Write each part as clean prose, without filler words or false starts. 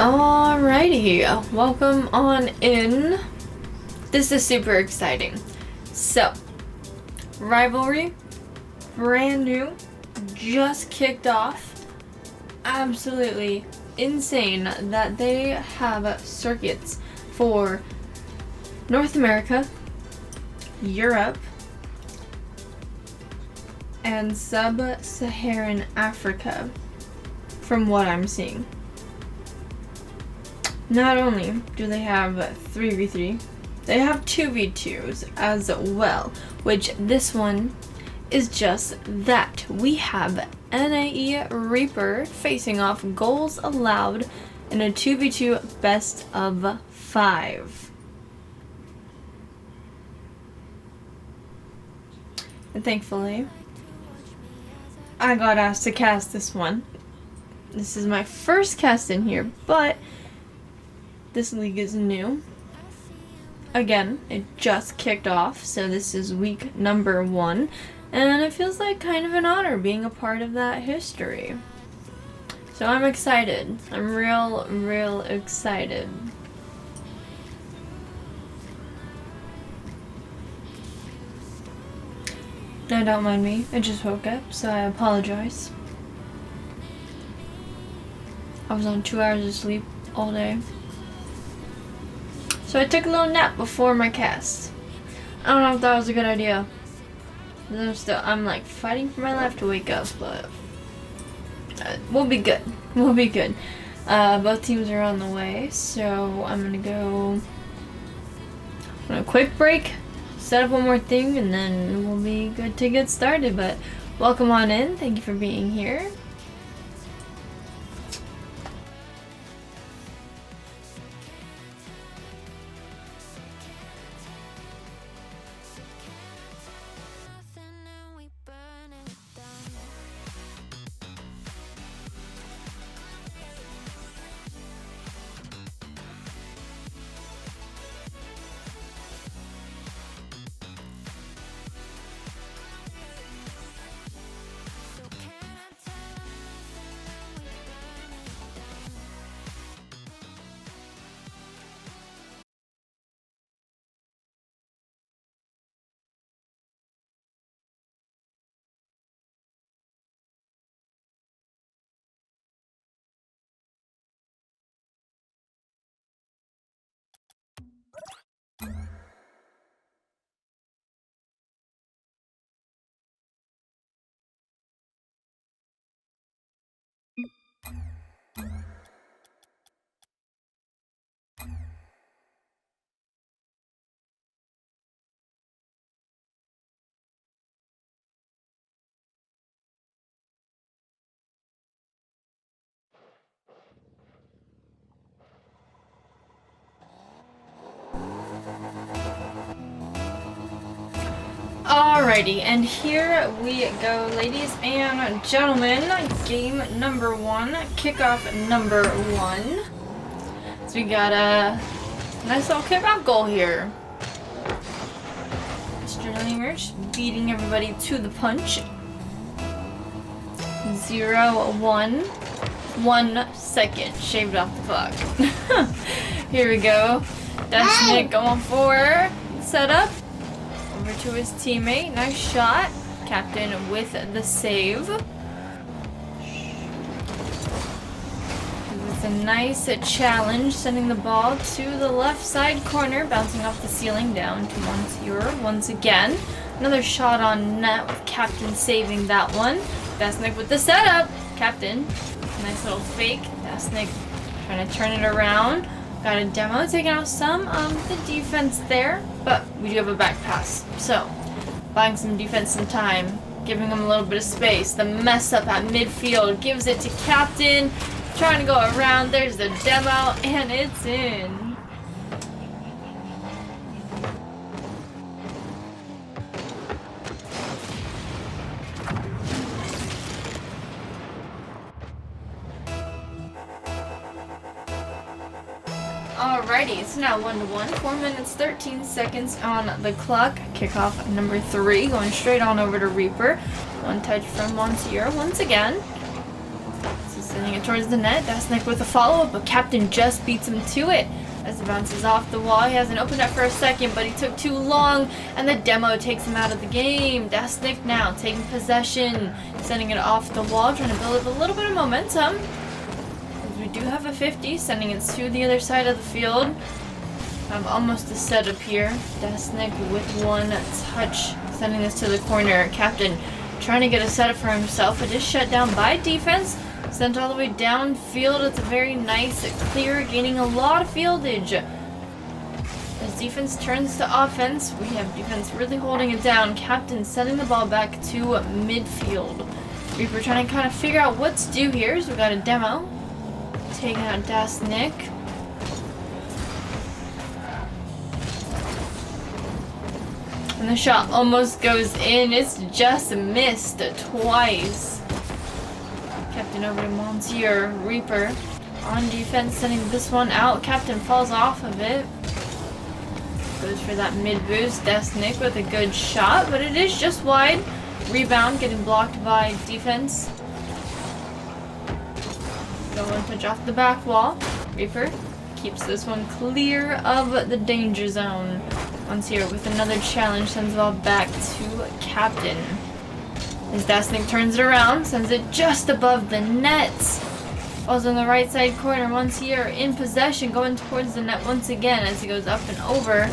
Alrighty, welcome on in. This is super exciting. So, Rivalry, brand new, just kicked off. Absolutely insane that they have circuits for North America, Europe, and Sub-Saharan Africa, from what I'm seeing. Not only do they have 3v3, they have 2v2s as well, which this one is just that. We have NAE Reaper facing off goals allowed in a 2v2 best of 5. And thankfully, I got asked to cast this one. This is my first cast in here, but this league is new. Again, it just kicked off, so this is week number 1, and it feels like kind of an honor being a part of that history. So I'm excited. I'm real excited. No, don't mind me. I just woke up, so I apologize. I was on 2 hours of sleep all day. So I took a little nap before my cast. I don't know if that was a good idea. I'm like fighting for my life to wake up, but we'll be good. We'll be good. Both teams are on the way, so I'm gonna go on a quick break, set up one more thing, and then we'll be good to get started. But welcome on in. Thank you for being here. Alrighty, and here we go, ladies and gentlemen. Game number 1, kickoff number 1. So we got a nice little kickoff goal here. Sterlinger just beating everybody to the punch. 0-1. 1 second shaved off the clock. Here we go. Destiny going for setup. Over to his teammate. Nice shot. Captain with the save. With a nice challenge, sending the ball to the left side corner, bouncing off the ceiling down to Monsieur once again. Another shot on net with Captain saving that one. Dasnik with the setup. Captain, nice little fake. Dasnik trying to turn it around. Got a demo, taking out some of the defense there, but we do have a back pass. So, buying some defense some time, giving him a little bit of space. The mess up at midfield gives it to Captain, trying to go around. There's the demo, and it's in. Alrighty, it's now 1-1. 4 minutes, 13 seconds on the clock. Kickoff number 3, going straight on over to Reaper. One touch from Monsieur once again. This is sending it towards the net. Dasnik with a follow-up, but Captain just beats him to it. As it bounces off the wall, he hasn't opened up for a second, but he took too long, and the demo takes him out of the game. Dasnik now taking possession, sending it off the wall, trying to build up a little bit of momentum. We do have a 50, sending it to the other side of the field. Almost a setup here. Dasnik with one touch, sending this to the corner. Captain trying to get a setup for himself. It is shut down by defense. Sent all the way downfield. It's a very nice clear, gaining a lot of fieldage. As defense turns to offense, we have defense really holding it down. Captain sending the ball back to midfield. Reaper trying to kind of figure out what to do here. So we got a demo. Taking out Dasnik. And the shot almost goes in. It's just missed twice. Captain over to Monsieur. Reaper on defense, sending this one out. Captain falls off of it. Goes for that mid boost. Dasnik with a good shot, but it is just wide. Rebound getting blocked by defense. Got one touch off the back wall. Reaper keeps this one clear of the danger zone. Monsieur with another challenge, sends the ball back to Captain. As Dasnik turns it around, sends it just above the net. Also in the right side corner, Monsieur in possession, going towards the net once again as he goes up and over.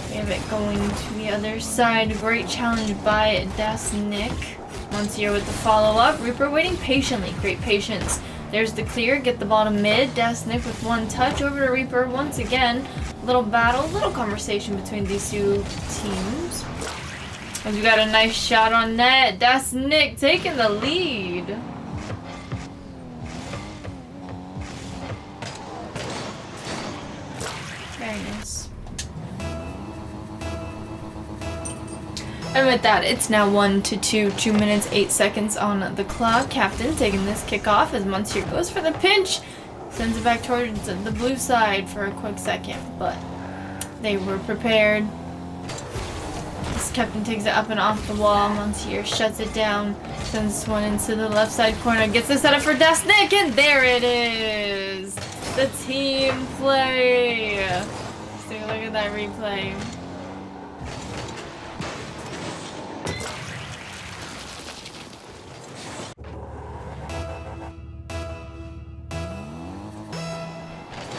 We have it going to the other side. Great challenge by Dasnik. Monsieur with the follow-up. Reaper waiting patiently. Great patience. There's the clear. Get the ball to mid. Dasnik with one touch over to Reaper once again. Little battle, little conversation between these two teams. As we got a nice shot on net. Dasnik taking the lead. Very nice. And with that, it's now 1-2, 2 minutes, 8 seconds on the clock. Captain taking this kickoff as Monsieur goes for the pinch. Sends it back towards the blue side for a quick second, but they were prepared. This Captain takes it up and off the wall. Monsieur shuts it down. Sends this one into the left side corner. Gets the setup for Dasnik, and there it is! The team play! Let's take a look at that replay.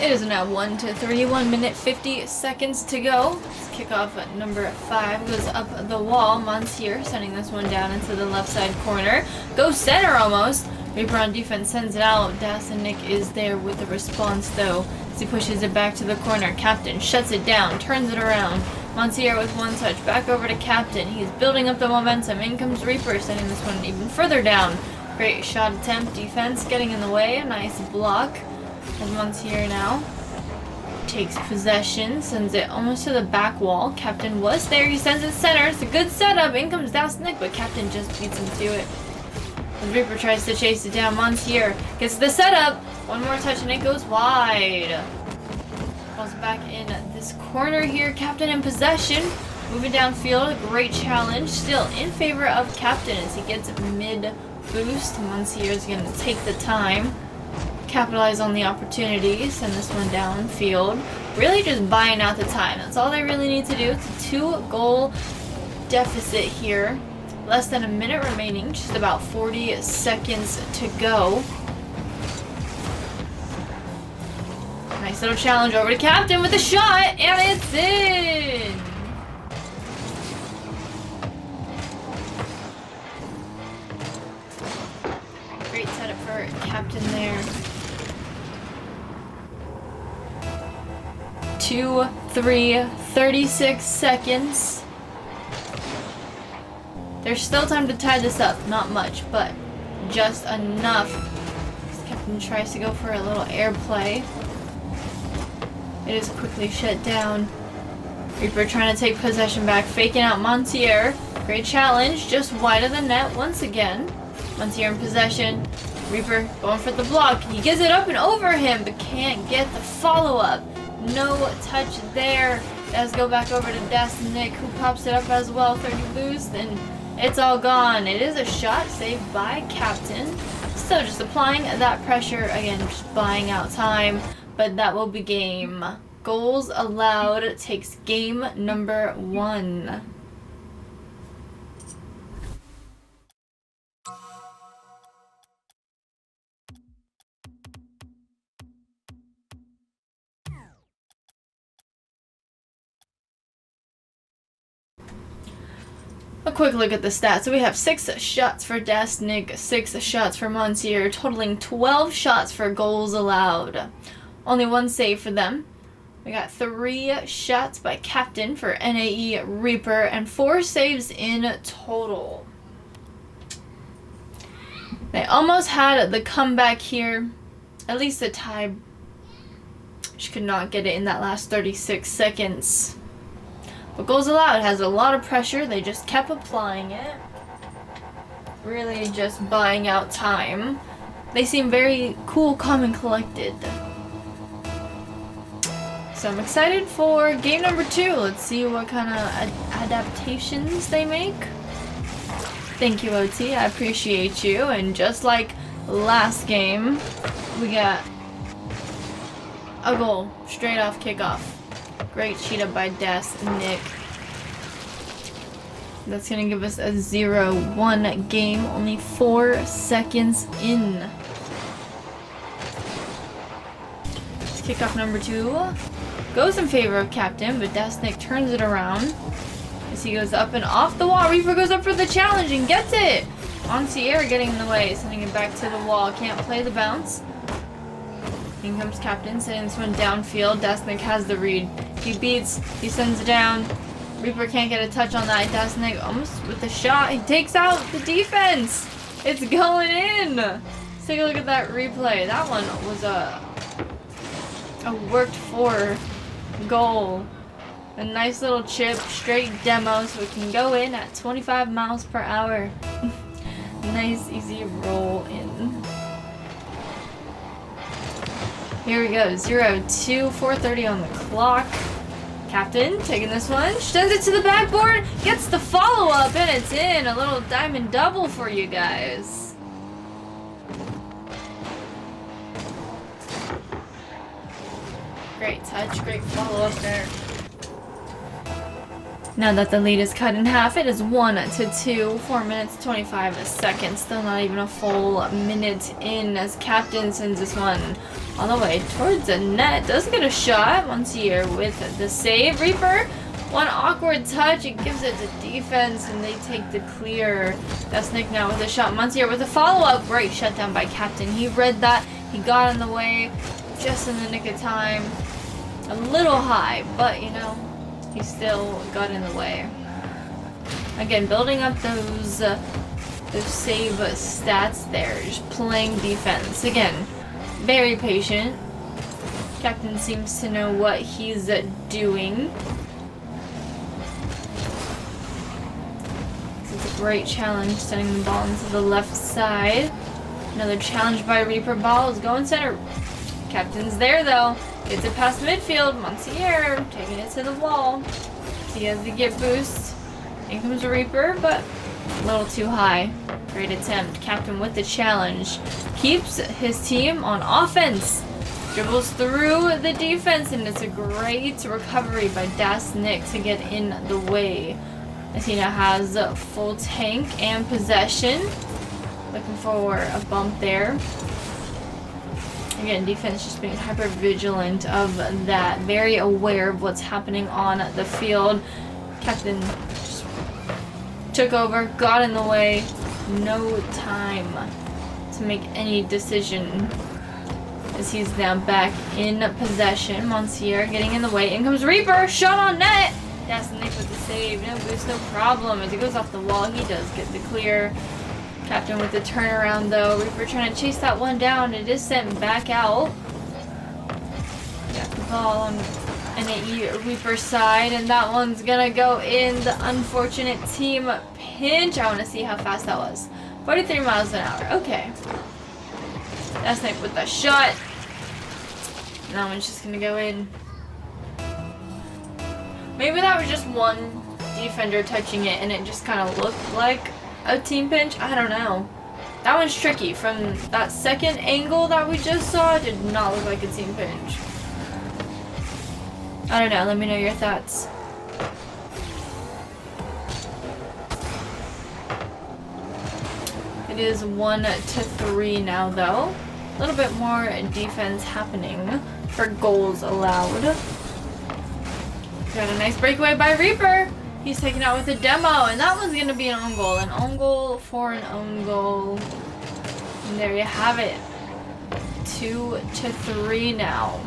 It is now 1-3, 1 minute 50 seconds to go. Kickoff at number 5 goes up the wall. Monsieur sending this one down into the left side corner. Goes center almost. Reaper on defense sends it out. Dasnik is there with the response though, as he pushes it back to the corner. Captain shuts it down, turns it around. Monsieur with one touch, back over to Captain. He's building up the momentum. In comes Reaper, sending this one even further down. Great shot attempt. Defense getting in the way. A nice block. As Monsieur now takes possession, sends it almost to the back wall. Captain was there. He sends it center. It's a good setup. In comes Dasnik, but Captain just beats him to it. As Reaper tries to chase it down, Monsieur gets the setup. One more touch and it goes wide. Falls back in this corner here. Captain in possession. Moving downfield. Great challenge. Still in favor of Captain as he gets mid boost. Monsieur is going to take the time. Capitalize on the opportunity. Send this one downfield. Really just buying out the time. That's all they really need to do. It's a 2-goal deficit here. Less than a minute remaining. Just about 40 seconds to go. Nice little challenge over to Captain with a shot. And it's in! Great setup for Captain there. 2, 3, 36 seconds. There's still time to tie this up. Not much, but just enough. This Captain tries to go for a little air play. It is quickly shut down. Reaper trying to take possession back, faking out Monsieur. Great challenge, just wide of the net once again. Monsieur in possession. Reaper going for the block. He gets it up and over him, but can't get the follow-up. No touch there. Let's go back over to Dasnik, who pops it up as well. 30 boost, and It's all gone. It is a shot saved by Captain. So just applying that pressure, again, just buying out time, but that will be game. Goals allowed takes game number 1. A quick look at the stats. So we have 6 shots for Dasnik, 6 shots for Monsieur, totaling 12 shots for goals allowed. Only 1 save for them. We got 3 shots by Captain for NAE Reaper and 4 saves in total. They almost had the comeback here. At least a tie. She could not get it in that last 36 seconds. But goals allowed has a lot of pressure. They just kept applying it. Really just buying out time. They seem very cool, calm, and collected. So I'm excited for game number 2. Let's see what kind of adaptations they make. Thank you, OT. I appreciate you. And just like last game, we got a goal straight off kickoff. Great cheat up by Nick. That's going to give us a 0-1 game. Only 4 seconds in. Kickoff number 2 goes in favor of Captain, but Nick turns it around as he goes up and off the wall. Reaper goes up for the challenge and gets it. Monsieur getting in the way, sending it back to the wall. Can't play the bounce. In comes Captain, sending this one downfield. Nick has the read. He beats, he sends it down. Reaper can't get a touch on that. Nick almost with the shot. He takes out the defense. It's going in. Let's take a look at that replay. That one was a worked for goal. A nice little chip, straight demo, so it can go in at 25 miles per hour. Nice, easy roll in. Here we go, 0-2, 4:30 on the clock. Captain taking this one, sends it to the backboard, gets the follow-up, and it's in. A little diamond double for you guys. Great touch, great follow-up there. Now that the lead is cut in half, it is 1-2, 4 minutes, 25 seconds. Still not even a full minute in as Captain sends this one all the way towards the net. Does get a shot. Monsieur with the save. Reaper, one awkward touch. It gives it to defense and they take the clear. That's Nick now with a shot. Monsieur with a follow-up. Great shutdown by Captain. He read that. He got in the way just in the nick of time. A little high, but you know, he still got in the way. Again, building up those save stats there. Just playing defense. Again, very patient. Captain seems to know what he's doing. This is a great challenge, sending the ball into the left side. Another challenge by Reaper. Ball is going center. Captain's there though. Gets it past midfield. Monsieur taking it to the wall. He has the get boost. In comes a Reaper, but a little too high. Great attempt. Captain with the challenge. Keeps his team on offense. Dribbles through the defense, and it's a great recovery by Nick to get in the way. As he now has full tank and possession. Looking for a bump there. Again, defense just being hyper vigilant of that. Very aware of what's happening on the field. Captain just took over, got in the way. No time to make any decision as he's now back in possession. Monsieur getting in the way. In comes Reaper. Shot on net. That's Nick with the save. No boost, no problem. As he goes off the wall, he does get the clear. Captain with the turnaround though. Reaper trying to chase that one down. It is sent back out. Got the ball on NAE Reaper side, and that one's gonna go in. The unfortunate team pinch. I want to see how fast that was. 43 miles an hour. Okay. That's Nick with the shot. And that one's just gonna go in. Maybe that was just one defender touching it and it just kind of looked like a team pinch. I don't know. That one's tricky. From that second angle that we just saw, it did not look like a team pinch. I don't know. Let me know your thoughts. It is 1-3 now, though. A little bit more defense happening for goals allowed. Got a nice breakaway by Reaper. He's taken out with a demo, and that one's going to be an own goal. An own goal for an own goal. And there you have it. 2-3 now.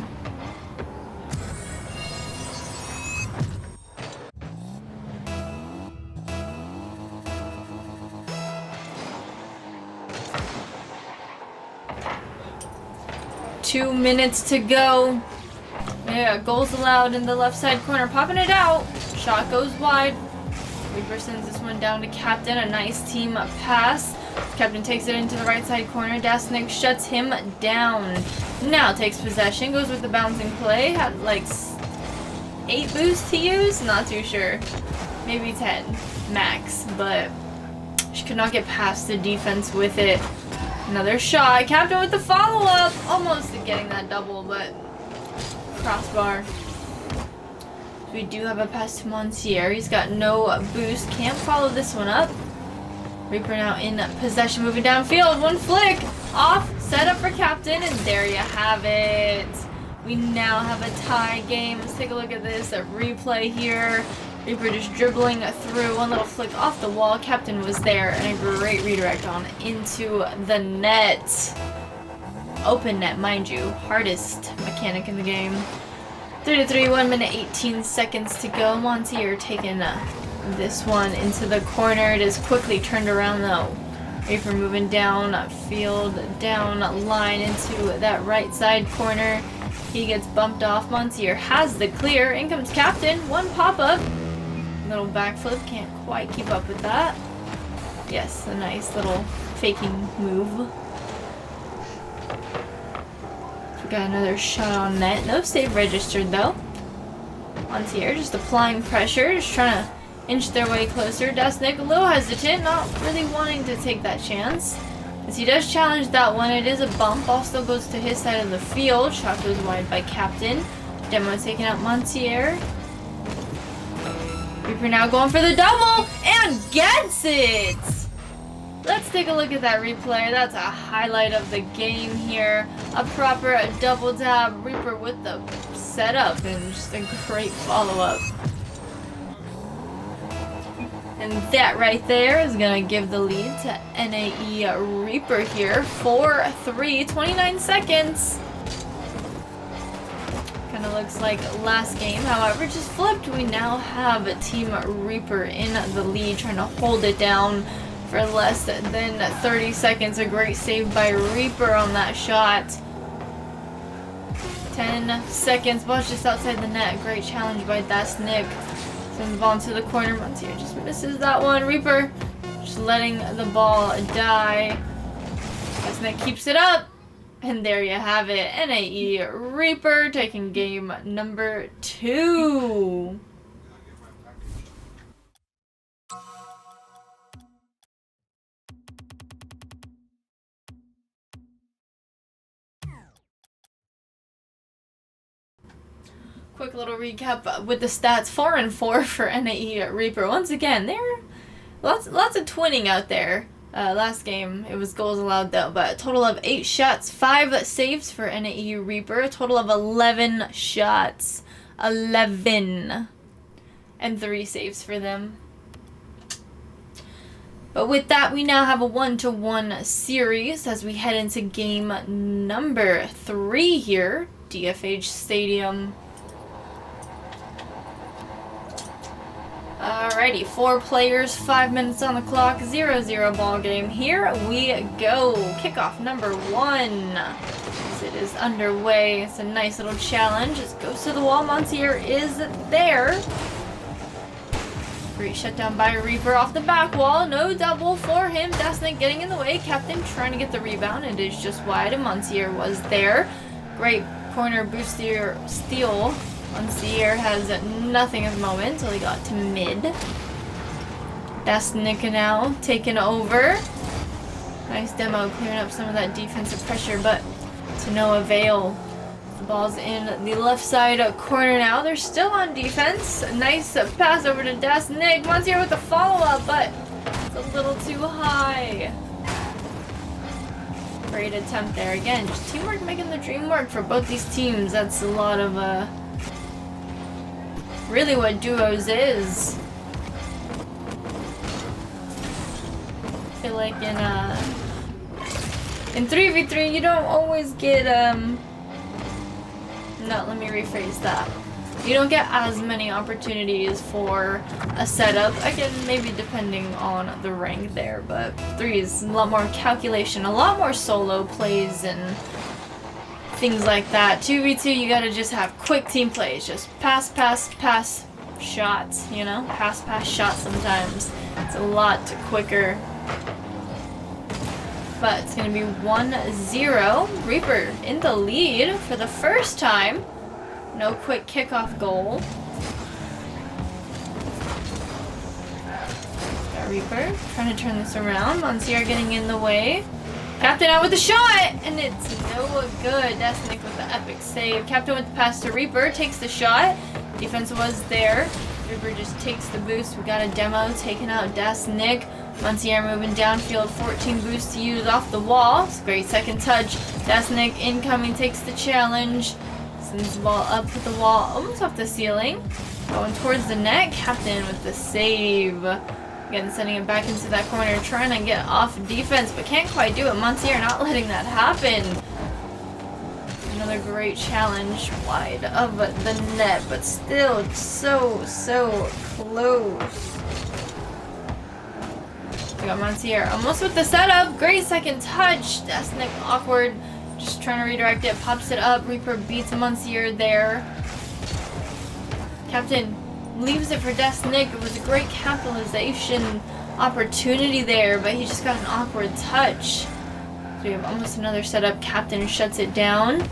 Two minutes to go. Yeah, goals allowed in the left side corner. Popping it out. Shot goes wide. Reaper sends this one down to Captain. A nice team pass. Captain takes it into the right side corner. Dasnik shuts him down. Now takes possession. Goes with the bouncing play. Had like 8 boosts to use. Not too sure. Maybe 10 max. But she could not get past the defense with it. Another shot. Captain with the follow-up. Almost getting that double, but crossbar. We do have a pass to Monsieur. He's got no boost. Can't follow this one up. Reaper now in possession. Moving downfield. One flick. Off. Set up for Captain. And there you have it. We now have a tie game. Let's take a look at this. A replay here. Reaper just dribbling through. One little flick off the wall. Captain was there. And a great redirect on into the net. Open net, mind you. Hardest mechanic in the game. 3-3, 1 minute 18 seconds to go. Montier taking this one into the corner. It is quickly turned around though. Reaper moving down field, down line into that right side corner. He gets bumped off. Montier has the clear. In comes Captain. One pop-up. Little backflip. Can't quite keep up with that. Yes, a nice little faking move. We got another shot on net. No save registered though. Montier just applying pressure, just trying to inch their way closer. Dasnik a little hesitant, not really wanting to take that chance. As he does challenge that one, it is a bump. Ball still goes to his side of the field. Shot goes wide by Captain. Demo taking out Montier. Reaper now going for the double and gets it! Let's take a look at that replay. That's a highlight of the game here. A proper double dab. Reaper with the setup and just a great follow-up. And that right there is going to give the lead to NAE Reaper here. 4-3, 29 seconds. Kind of looks like last game. However, just flipped. We now have a Team Reaper in the lead, trying to hold it down for less than 30 seconds. A great save by Reaper on that shot. 10 seconds. Ball's just outside the net. Great challenge by Dasnik. Sends the ball into the corner. Montier just misses that one. Reaper just letting the ball die. Dasnik keeps it up. And there you have it. NAE Reaper taking game number 2. Quick little recap with the stats. 4-4 for NAE Reaper. Once again, there are lots of twinning out there. Last game, it was goals allowed though, but a total of 8 shots, 5 saves for NAE Reaper, a total of 11 shots. 11. And 3 saves for them. But with that, we now have a 1-1 series as we head into game number 3 here, DFH Stadium. Alrighty, 4 players, 5 minutes on the clock, 0-0 ball game. Here we go. Kickoff number 1. As it is underway. It's a nice little challenge. It goes to the wall. Montier is there. Great shutdown by Reaper off the back wall. No double for him. Dasnik getting in the way. Captain trying to get the rebound. It is just wide, and Montier was there. Great corner booster steal Monsieur has nothing at the moment until he got to mid. Dasnik now taking over. Nice demo, clearing up some of that defensive pressure, but to no avail. The ball's in the left side corner now. They're still on defense. Nice pass over to Dasnik. Monsieur with the follow-up, but it's a little too high. Great attempt there. Again, just teamwork making the dream work for both these teams. That's a lot of, really what duos is. I feel like in 3v3 you don't always get, no, let me rephrase that. You don't get as many opportunities for a setup. Again, maybe depending on the rank there, but 3 is a lot more calculation, a lot more solo plays and things like that. 2v2, you gotta just have quick team plays. Just pass, pass, pass, shots, you know? Pass, pass, shots sometimes. It's a lot quicker. But it's gonna be 1-0. Reaper in the lead for the first time. No quick kickoff goal. Got Reaper trying to turn this around. Monsieur getting in the way. Captain out with the shot! And it's no good. Dasnik with the epic save. Captain with the pass to Reaper. Takes the shot. Defense was there. Reaper just takes the boost. We got a demo taking out Dasnik. Monsieur moving downfield. 14 boosts to use off the wall. It's a great second touch. Dasnik incoming takes the challenge. Sends the ball up with the wall. Almost off the ceiling. Going towards the net. Captain with the save. Again, sending it back into that corner, trying to get off defense, but can't quite do it. Monsieur not letting that happen. Another great challenge wide of the net, but still so close. We got Monsieur almost with the setup. Great second touch. Dasnik awkward. Just trying to redirect it. Pops it up. Reaper beats Monsieur there. Captain leaves it for Dasnik. It was a great capitalization opportunity there, but he just got an awkward touch. So we have almost another setup. Captain shuts it down.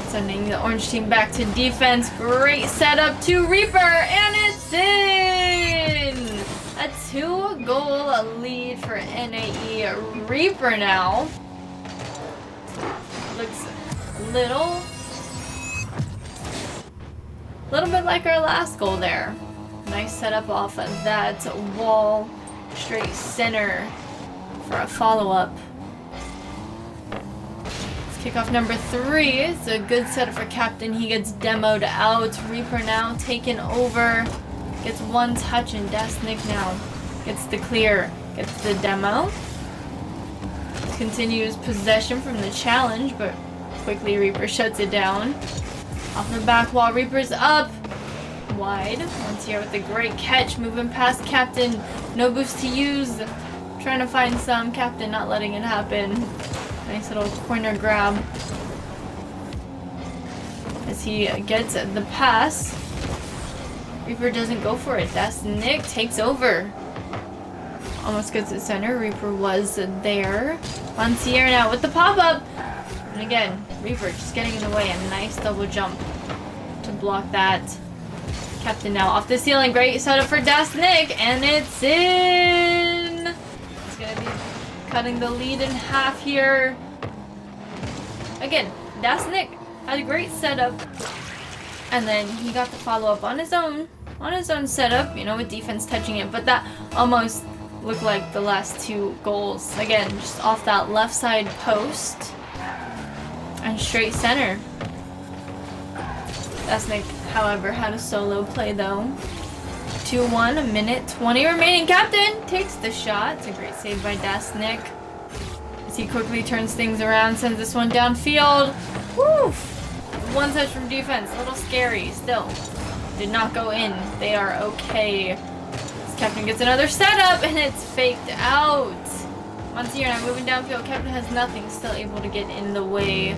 Sending the orange team back to defense. Great setup to Reaper, and it's in! A 2-goal lead for NAE. Reaper now looks a little bit like our last goal there. Nice setup off of that wall, straight center for a follow-up. Kickoff number 3. It's a good setup for Captain. He gets demoed out. Reaper now taken over. Gets one touch, and Dasnik now gets the clear. Gets the demo. Continues possession from the challenge, but quickly Reaper shuts it down. Off the back wall, Reaper's up. Wide. Monsieur with a great catch, moving past Captain. No boost to use. Trying to find some. Captain not letting it happen. Nice little corner grab. As he gets the pass. Reaper doesn't go for it. Dasnik takes over. Almost gets it center. Reaper was there. Monsieur now with the pop-up. And again, Reaper just getting in the way. A nice double jump to block that. Captain now off the ceiling. Great setup for Dasnik. And it's in! It's going to be cutting the lead in half here. Again, Dasnik had a great setup. And then he got the follow-up on his own setup, you know, with defense touching it. But that almost looked like the last 2 goals. Again, just off that left side post. And straight center. Dasnik, however, had a solo play though. 2-1, a minute 20 remaining. Captain takes the shot. It's a great save by Dasnik. As he quickly turns things around, sends this one downfield. Woo! One touch from defense. A little scary still. Did not go in. They are okay. This Captain gets another setup, and it's faked out. Monsieur now moving downfield. Captain has nothing. Still able to get in the way.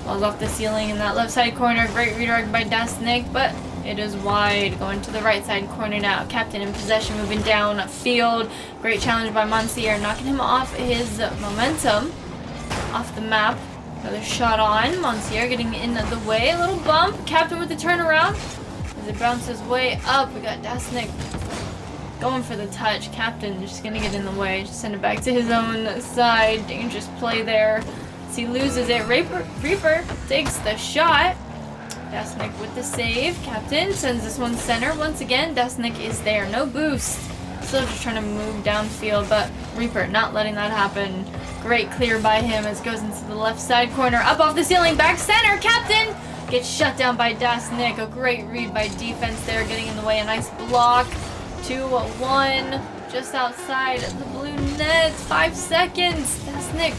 Ball's off the ceiling in that left side corner. Great redirect by Dasnik, but it is wide. Going to the right side corner now. Captain in possession, moving down field. Great challenge by Monsieur, knocking him off his momentum. Off the map. Another shot on. Monsieur getting in the way. A little bump. Captain with the turnaround. As it bounces way up, we got Dasnik going for the touch. Captain just gonna get in the way. Just send it back to his own side. Dangerous play there. As he loses it. Reaper takes the shot. Dasnik with the save. Captain sends this one center. Once again, Dasnik is there. No boost. Still just trying to move downfield, but Reaper not letting that happen. Great clear by him as it goes into the left side corner. Up off the ceiling. Back center. Captain gets shut down by Dasnik. A great read by defense there, getting in the way. A nice block. 2-1. Just outside the blue net. 5 seconds. Dasnik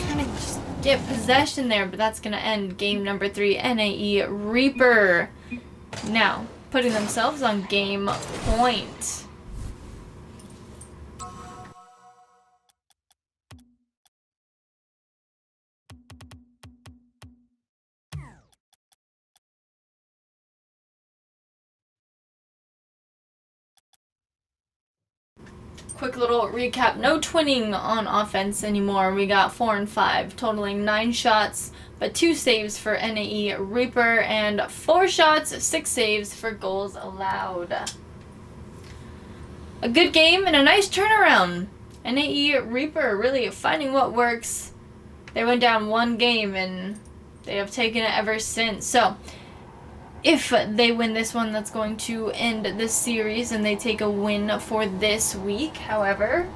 trying to just get possession there, but that's going to end game number 3. NAE Reaper now putting themselves on game point. Quick little recap. No twinning on offense anymore. We got 4 and 5, totaling 9 shots, but 2 saves for NAE Reaper and 4 shots, 6 saves for goals allowed. A good game and a nice turnaround. NAE Reaper really finding what works. They went down 1 game and they have taken it ever since. So if they win this one, that's going to end this series and they take a win for this week. However,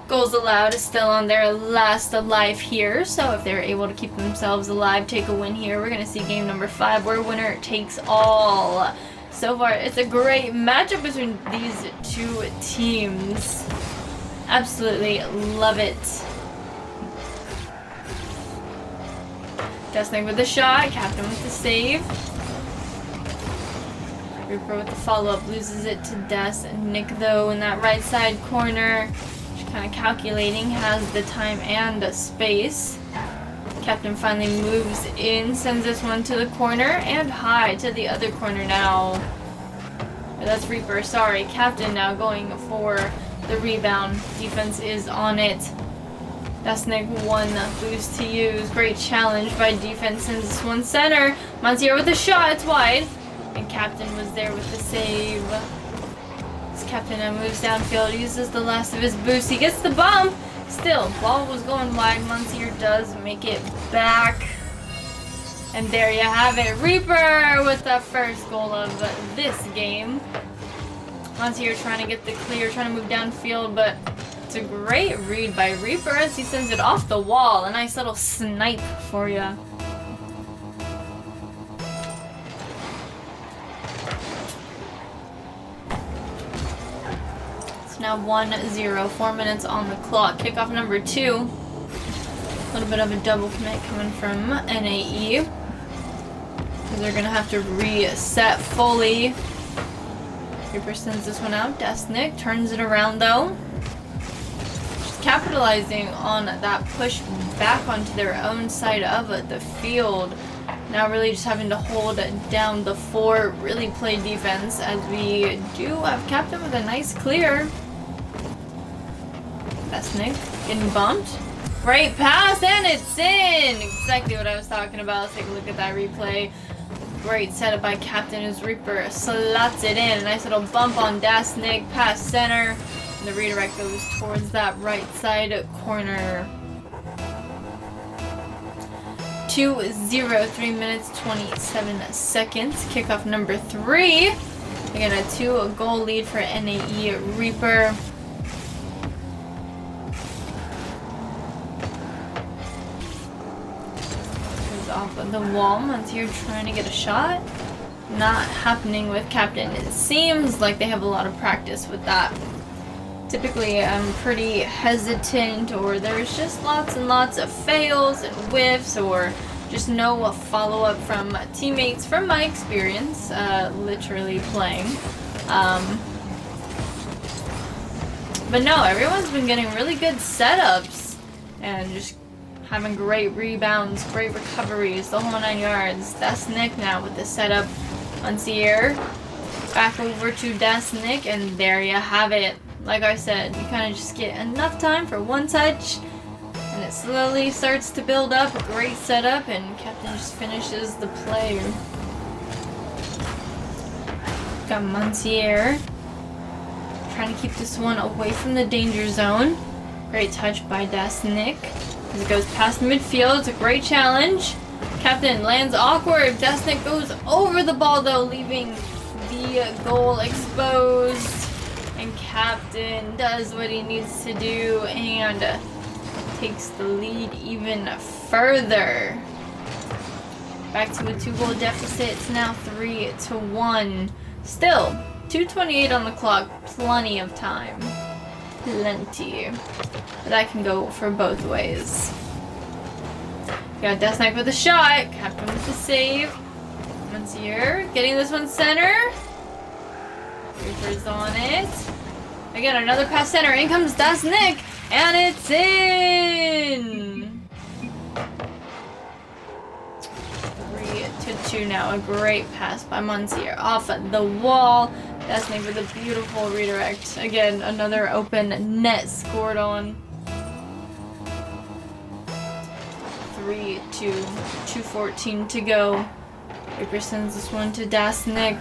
goals allowed is still on their last alive here. So if they're able to keep themselves alive, take a win here, we're going to see game number 5 where winner takes all. So far, it's a great matchup between these 2 teams. Absolutely love it. Dasnik with the shot, Captain with the save. Reaper with the follow-up, loses it to Dasnik though in that right side corner. Just kind of calculating, has the time and the space. Captain finally moves in, sends this one to the corner and high to the other corner now. That's Reaper, sorry. Captain now going for the rebound. Defense is on it. Dasnik 1 boost to use. Great challenge by defense. Sends this one center. Monsieur with the shot. It's wide. And Captain was there with the save. This Captain now moves downfield. Uses the last of his boost. He gets the bump. Still, ball was going wide. Monsieur does make it back. And there you have it. Reaper with the first goal of this game. Monsieur trying to get the clear. Trying to move downfield, but it's a great read by Reaper as he sends it off the wall. A nice little snipe for you. It's now 1-0, 4 minutes on the clock. Kickoff number 2. A little bit of a double commit coming from NAE. Because they're going to have to reset fully. Reaper sends this one out. Dasnik turns it around though. Capitalizing on that push back onto their own side of the field. Now really just having to hold down the 4, really play defense as we do have Captain with a nice clear. Dasnik getting bumped. Great pass and it's in! Exactly what I was talking about. Let's take a look at that replay. Great setup by Captain as Reaper slots it in. A nice little bump on Dasnik, pass center. The redirect goes towards that right side corner. 2-0, 3 minutes, 27 seconds. Kickoff number 3. Again, a 2-goal lead for NAE Reaper. Goes off of the wall. Monsieur trying to get a shot. Not happening with Captain. It seems like they have a lot of practice with that. Typically, I'm pretty hesitant, or there's just lots and lots of fails and whiffs, or just no follow-up from teammates from my experience, literally playing. But no, everyone's been getting really good setups and just having great rebounds, great recoveries, the whole 9 yards. Dasnik now with the setup. Monsieur back over to Dasnik, and there you have it. Like I said, you kind of just get enough time for one touch, And it slowly starts to build up. A great setup, and Captain just finishes the play. Got Monsieur trying to keep this one away from the danger zone. Great touch by Dasnik as it goes past midfield. It's a great challenge. Captain lands awkward. Dasnik goes over the ball though, leaving the goal exposed. And Captain does what he needs to do and takes the lead even further. Back to a 2-goal deficit. It's now 3-1. Still, 2:28 on the clock. Plenty of time. Plenty. But that can go for both ways. Got Desnik with a shot. Captain with the save. Monsieur getting this one center. Reaper's on it. Again, another pass center. In comes Dasnik. And it's in! 3-2 now. A great pass by Monsieur. Off the wall. Dasnik with a beautiful redirect. Again, another open net scored on. 3-2. 2:14 to go. Reaper sends this one to Dasnik.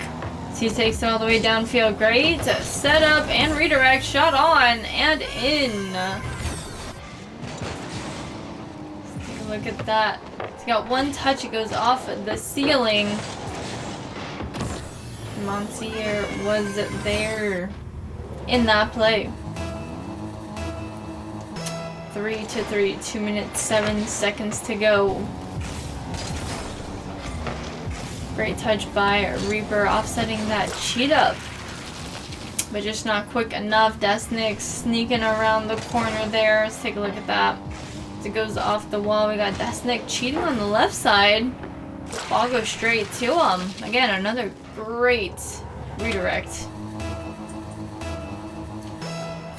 He takes it all the way downfield. Great setup and redirect. Shot on and in. Let's take a look at that. It's got one touch. It goes off the ceiling. Monsieur was there in that play. 3-3. 2 minutes 7 seconds to go. Great touch by Reaper, offsetting that cheat up. But just not quick enough. Dasnik sneaking around the corner there. Let's take a look at that. As it goes off the wall, we got Dasnik cheating on the left side. Ball goes straight to him. Again, another great redirect.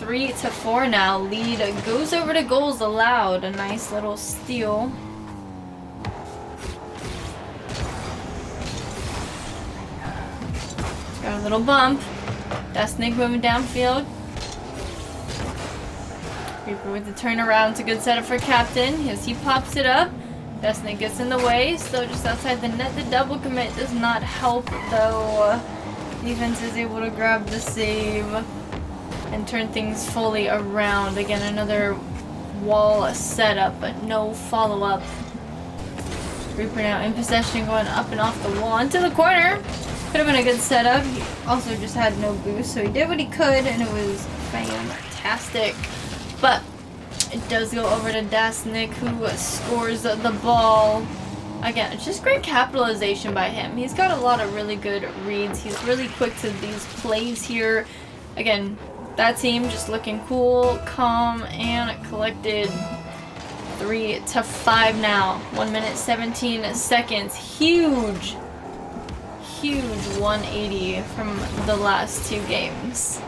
3-4 now. Lead goes over to goals allowed. A nice little steal. Got a little bump. Dasnik moving downfield. Reaper with the turnaround. It's a good setup for Captain. As he pops it up. Dasnik gets in the way. Still just outside the net. The double commit does not help though. Defense is able to grab the save and turn things fully around. Again, another wall setup, but no follow-up. Reaper now in possession, going up and off the wall into the corner. Could have been a good setup. He also just had no boost, so he did what he could, and it was fantastic. But it does go over to Dasnik, who scores the ball. Again, it's just great capitalization by him. He's got a lot of really good reads. He's really quick to these plays here. Again, that team just looking cool, calm, and collected. 3-5 now. 1 minute 17 seconds. Huge 180 from the last two games.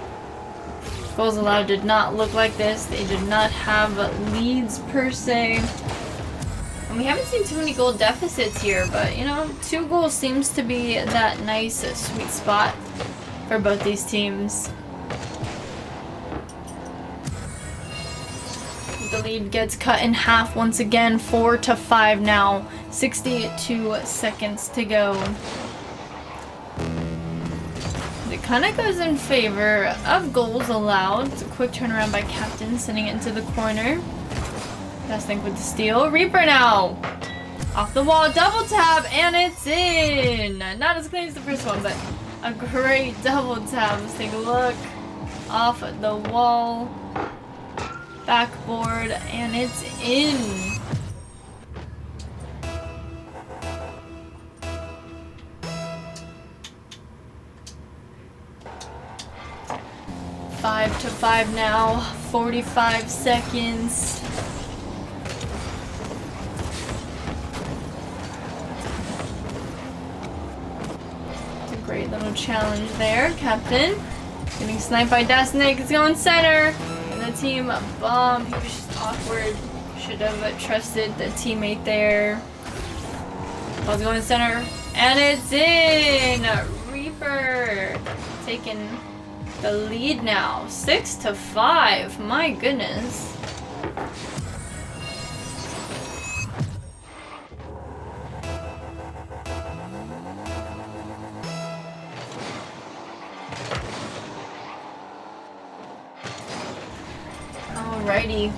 Goals allowed did not look like this. They did not have leads per se. And we haven't seen too many goal deficits here, but you know, 2 goals seems to be that nice sweet spot for both these teams. The lead gets cut in half once again. 4-5 now. 62 seconds to go. It kind of goes in favor of goals allowed. It's a quick turnaround by Captain, sending it into the corner. Dasnik with the steal. Reaper now. Off the wall, double tap, and it's in. Not as clean as the first one, but a great double tap. Let's take a look. Off the wall. Backboard, and it's in. 5-5 now. 45 seconds. It's a great little challenge there. Captain getting sniped by Dasnik. It's going center. And the team bomb. He was just awkward. Should have trusted the teammate there. Ball's going center. And it's in. Reaper taking the lead now. 6-5. My goodness. Alrighty.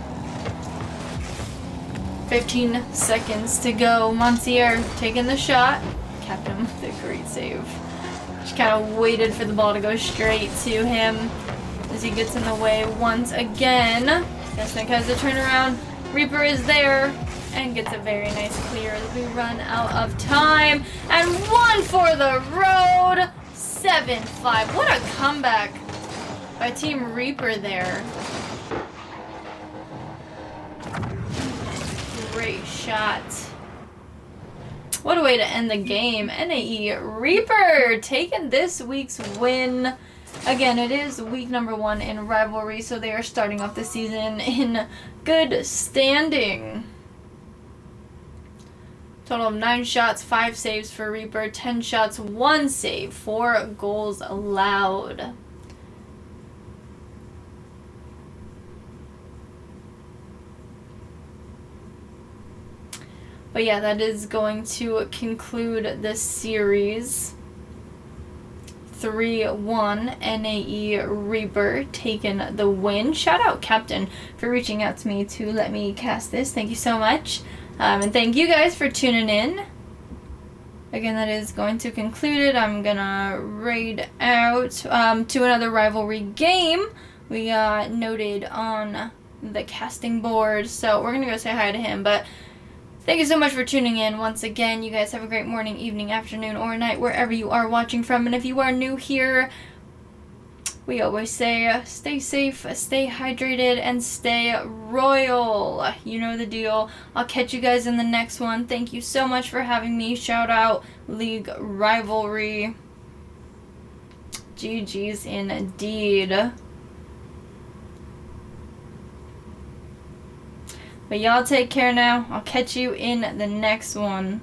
15 seconds to go. Monsieur taking the shot. Captain with a great save. Just kind of waited for the ball to go straight to him as he gets in the way once again. Gasnick has a turnaround. Reaper is there and gets a very nice clear as we run out of time. And one for the road. 7-5. What a comeback by Team Reaper there. Great shot. What a way to end the game. NAE Reaper taking this week's win. Again, it is week number 1 in Rivalry, so they are starting off the season in good standing. Total of 9 shots, 5 saves for Reaper, 10 shots, 1 save, 4 goals allowed. But yeah, that is going to conclude this series. 3-1, NAE Reaper taking the win. Shout out Captain for reaching out to me to let me cast this. Thank you so much. And thank you guys for tuning in. Again, that is going to conclude it. I'm going to raid out to another Rivalry game. We got noted on the casting board, so we're going to go say hi to him. But thank you so much for tuning in once again. You guys have a great morning, evening, afternoon, or night, wherever you are watching from. And if you are new here, we always say stay safe, stay hydrated, and stay royal. You know the deal. I'll catch you guys in the next one. Thank you so much for having me. Shout out League Rivalry. GG's indeed. But y'all take care now. I'll catch you in the next one.